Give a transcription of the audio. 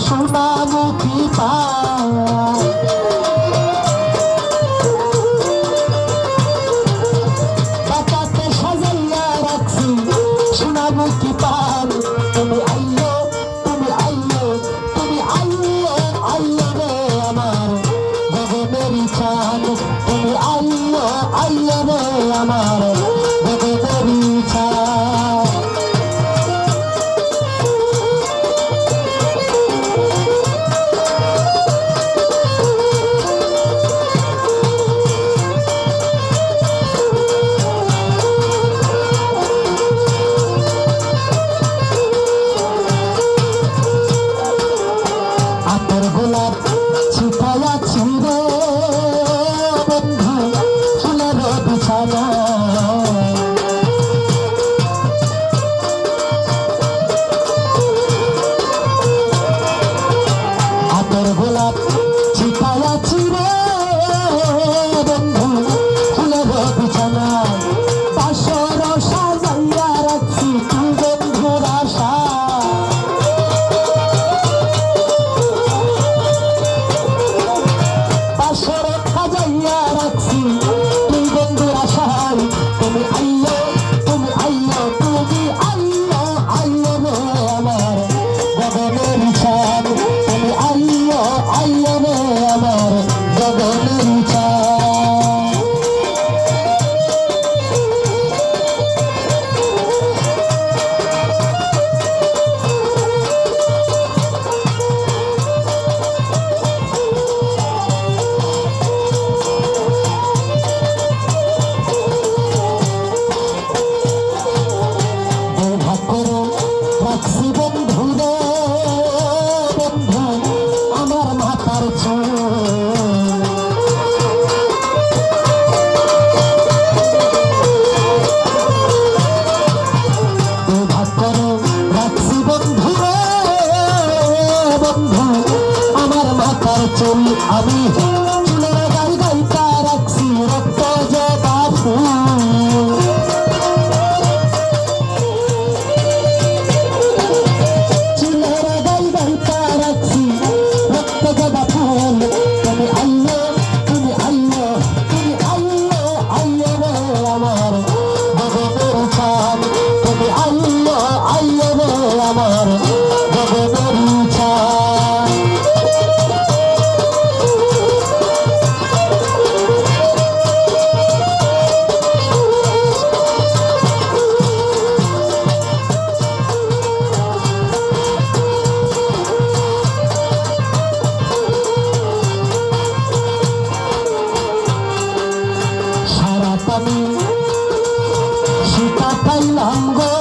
সোনামুখী পান বাতাসে সাজাইয়া রাখছি সোনামুখী পান তুমি আইলো তুমি আইলো তুমি আইলো আইলো রে আমার গগনেরই চাঁদ তুমি আইলো আইলো রে আমার গগনেরই চাঁদ গোলাপ ছিটায়া ছিঁড়ে বন্ধু ফুলের বিছানা হাতের গোলাপ ছিটায়া ছিঁড়ে বন্ধু ফুলের বিছানা বাসর সাজাইয়া রাখছি তুই বন্ধুর আশা সাজাইয়া রাখছি তুই বন্ধুর আশায় তুমি আইলো তুমি আইলো তুমি আইলো আইলো রে আমার গগনের চাঁদ তুমি আইলো আইলো রে আমার গগনের চাঁদ রাখছি বন্ধু রে বন্ধু আমার মাথার চুল রাখছি বন্ধু রে বন্ধু আমার মাথার চুল আমি চুলের গাই গাইটা রাখছি রক্ত জবা ফুল আমার গগনের চাঁদ সারা পানি সীতা পাইলাম গো